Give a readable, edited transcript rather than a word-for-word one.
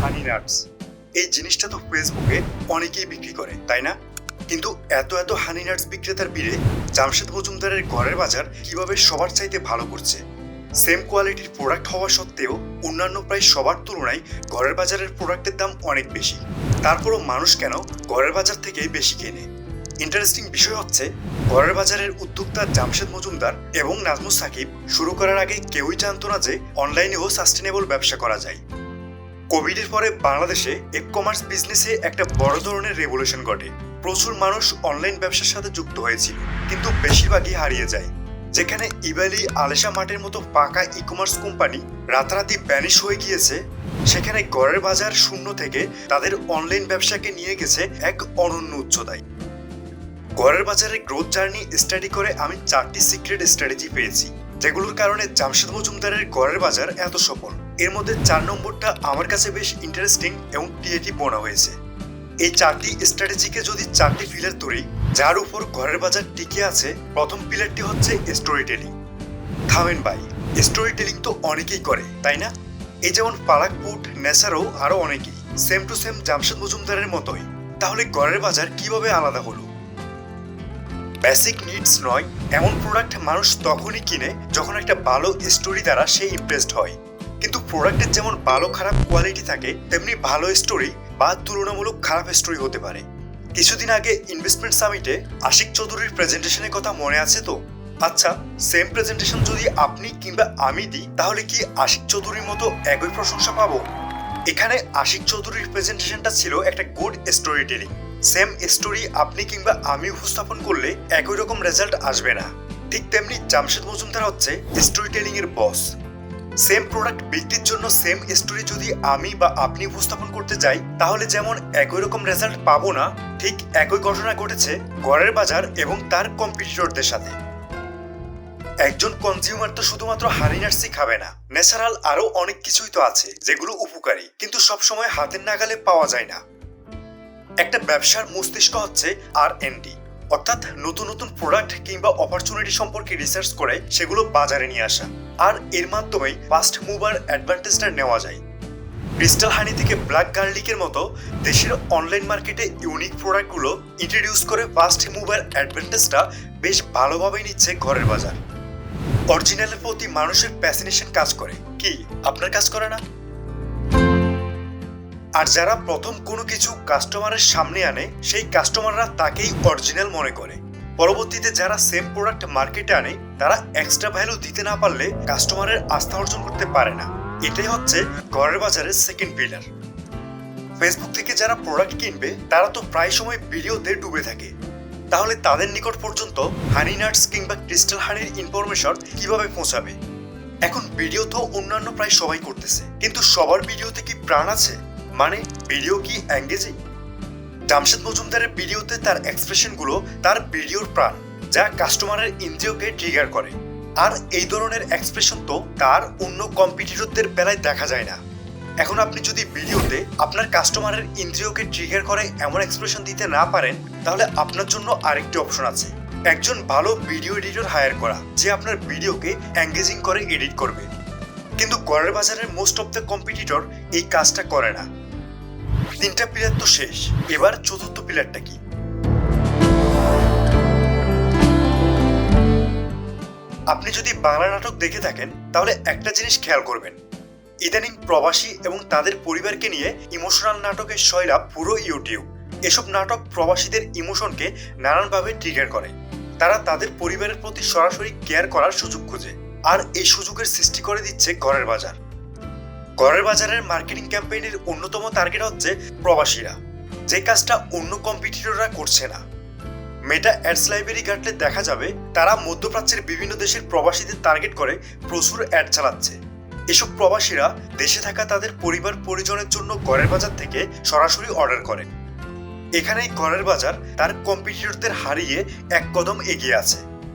হানি nuts. এই জিনিসটা তো ফেসবুকে অনেকেই বিক্রি করে, তাই না? কিন্তু এত এত হানি নাটস বিক্রেতার ভিড়ে জামশেদ মজুমদারের ঘরের বাজার কিভাবে সবার চাইতে ভালো করছে? সেম কোয়ালিটির প্রোডাক্ট হওয়া সত্ত্বেও অন্যান্য প্রায় সবার তুলনায় ঘরের বাজারের প্রোডাক্টের দাম অনেক বেশি। তারপরও মানুষ কেন ঘরের বাজার থেকে বেশি কেনে? ইন্টারেস্টিং বিষয় হচ্ছে, ঘরের বাজারের উদ্যোক্তা জামশেদ মজুমদার এবং নাজমুস সাকিব শুরু করার আগে কেউই জানতো না যে অনলাইনেও সাস্টেনেবল ব্যবসা করা যায়। কোভিডের পরে বাংলাদেশে ই কমার্স বিজনেসে একটা বড় ধরনের রেভলিউশন ঘটে। প্রচুর মানুষ অনলাইন ব্যবসার সাথে যুক্ত হয়েছিল, কিন্তু বেশিরভাগই হারিয়ে যায়। যেখানে ইবালি, আলেশা মার্টের মতো পাকা ই কমার্স কোম্পানি রাতারাতি ব্যানিশ হয়ে গিয়েছে, সেখানে ঘরের বাজার শূন্য থেকে তাদের অনলাইন ব্যবসাকে নিয়ে গেছে এক অনন্য উচ্চতায়। ঘরের বাজারের গ্রোথ জার্নি স্টাডি করে আমি 4টি সিক্রেট স্ট্র্যাটেজি পেয়েছি, যেগুলোর কারণে জামশেদ মজুমদারের ঘরের বাজার এত সফল। এর মধ্যে 4 নম্বরটা আমার কাছে বেশ ইন্টারেস্টিং এবং ক্রিয়েটিভ মনে হয়েছে। এই 4টি স্ট্র্যাটেজিকে যদি 4টি পিলার ধরি, যার উপর ঘরের বাজার টিকে আছে, প্রথম পিলারটি হচ্ছে স্টোরি টেলিং। থামেন ভাই, স্টোরি টেলিং তো অনেকেই করে, তাই না? এই যেমন পারাকপুট, নেসারো, আরো অনেকেই সেম টু সেম জামশেদ মজুমদারের মতোই। তাহলে ঘরের বাজার কিভাবে আলাদা হলো? বেসিক নিডস নয় এমন প্রোডাক্ট মানুষ তখনই কিনে যখন একটা ভালো স্টোরি দ্বারা সে ইমপ্রেসড হয়। কিন্তু প্রোডাক্টের যেমন ভালো খারাপ কোয়ালিটি থাকে, তেমনি ভালো স্টোরি বা তুলনামূলক খারাপ স্টোরি হতে পারে। কিছুদিন আগে ইনভেস্টমেন্ট সামিটে আশিক চৌধুরীর প্রেজেন্টেশনের কথা মনে আছে তো? আচ্ছা, সেম প্রেজেন্টেশন যদি আপনি কিংবা আমি দিই, তাহলে কি আশিক চৌধুরীর মতো একই প্রশংসা পাবো? এখানে আশিক চৌধুরীর প্রেজেন্টেশনটা ছিল একটা good story telling. Same story আপনি কিংবা আমি উপস্থাপন করলে একই রকম রেজাল্ট আসবে না। ঠিক তেমনি জামশেদ মজুমদার হচ্ছে স্টোরি টেলিং এর বস। সেম প্রোডাক্ট বিক্রির জন্য সেম স্টোরি যদি আমি বা আপনি উপস্থাপন করতে যাই, তাহলে যেমন একই রকম রেজাল্ট পাবো না, ঠিক একই ঘটনা ঘটেছে ঘরের বাজার এবং তার কম্পিটিটরদের সাথে। একজন কনজিউমার তো শুধুমাত্র হানি নাটসই খাবে না, ন্যাচারাল আরো অনেক কিছুই তো আছে যেগুলো উপকারী, কিন্তু সবসময় হাতের নাগালে পাওয়া যায় না। একটা ব্যবসার মস্তিষ্ক হচ্ছে R&D, অর্থাৎ নতুন নতুন প্রোডাক্ট কিংবা অপরচুনিটি সম্পর্কে রিসার্চ করে সেগুলো বাজারে নিয়ে আসা, আর এর মাধ্যমেই ফাস্ট মুভার অ্যাডভান্টেজটা নেওয়া যায়। ক্রিস্টাল হানি থেকে ব্ল্যাক গার্লিকের মতো দেশের অনলাইন মার্কেটে ইউনিক প্রোডাক্টগুলো ইন্ট্রোডিউস করে ফাস্ট মুভার অ্যাডভান্টেজটা বেশ ভালোভাবেই নিচ্ছে ঘরের বাজার। অরিজিনালের প্রতি মানুষের প্যাসিনেশন কাজ করে, কি আপনার কাজ করে না? আর যারা প্রথম কোনো কিছু কাস্টমারের সামনে আনে, সেই কাস্টমাররা তাকেই অরিজিনাল মনে করে। পরবর্তীতে যারা সেম প্রোডাক্ট মার্কেটে আনে, তারা এক্সট্রা ভ্যালু দিতে না পারলে কাস্টমারের আস্থা অর্জন করতে পারে না। এটাই হচ্ছে ঘরের বাজারের সেকেন্ড পিলার। ফেসবুক থেকে যারা প্রোডাক্ট কিনবে, তারা তো প্রায় সময় ভিডিওতে ডুবে থাকে। তাহলে তাদের নিকট পর্যন্ত হানি নাটস কিংবা ক্রিস্টাল হানির ইনফরমেশন কিভাবে পৌঁছাবে? এখন ভিডিও তো অন্যান্য প্রায় সবাই করতেছে, কিন্তু সবার ভিডিওতে কি প্রাণ আছে? মানে ভিডিও কি এঙ্গেজিং? জামশেদ মজুমদারের ভিডিওতে তার এক্সপ্রেশনগুলো তার ভিডিওর প্রাণ, যা কাস্টমারের ইন্দ্রিয়কে ট্রিগার করে। আর এই ধরনের এক্সপ্রেশন তো তার অন্য কম্পিটিটরদের বেলায় দেখা যায় না। এখন আপনি যদি ভিডিওতে আপনার কাস্টমারের ইন্দ্রিয়কে ট্রিগার করে এমন এক্সপ্রেশন দিতে না পারেন, তাহলে আপনার জন্য আরেকটি অপশন আছে, একজন ভালো ভিডিও এডিটর হায়ার করা, যে আপনার ভিডিওকে এঙ্গেজিং করে এডিট করবে। কিন্তু ঘরের বাজারের মোস্ট অফ দ্য কম্পিটিটর এই কাজটা করে না। 3টা পিলার তো শেষ, এবার চতুর্থ পিলারটা কি? আপনি যদি বাংলা নাটক দেখে থাকেন, তাহলে একটা জিনিস খেয়াল করবেন, ইদানিং প্রবাসী এবং তাদের পরিবারকে নিয়ে ইমোশনাল নাটকের সয়লাব পুরো ইউটিউব। এসব নাটক প্রবাসীদের ইমোশনকে নানানভাবে ট্রিগার করে। তারা তাদের পরিবারের প্রতি সরাসরি কেয়ার করার সুযোগ খোঁজে, আর এই সুযোগের সৃষ্টি করে দিচ্ছে ঘরের বাজার। ঘরের বাজারের মার্কেটিং ক্যাম্পেইনের অন্যতম টার্গেট হচ্ছে প্রবাসীরা, যে কাজটা অন্য কম্পিটিটররা করছে না। মেটা অ্যাডস লাইব্রেরি ঘাটলে দেখা যাবে তারা মধ্যপ্রাচ্যের বিভিন্ন দেশের প্রবাসীদের টার্গেট করে প্রচুর অ্যাড চালাচ্ছে। এসব প্রবাসীরা দেশে থাকা তাদের পরিবার পরিজনের জন্য ঘরের বাজার থেকে সরাসরি অর্ডার করে। এখানেই ঘরের বাজার তার কম্পিটিটরদের হারিয়ে এক কদম এগিয়ে আছে।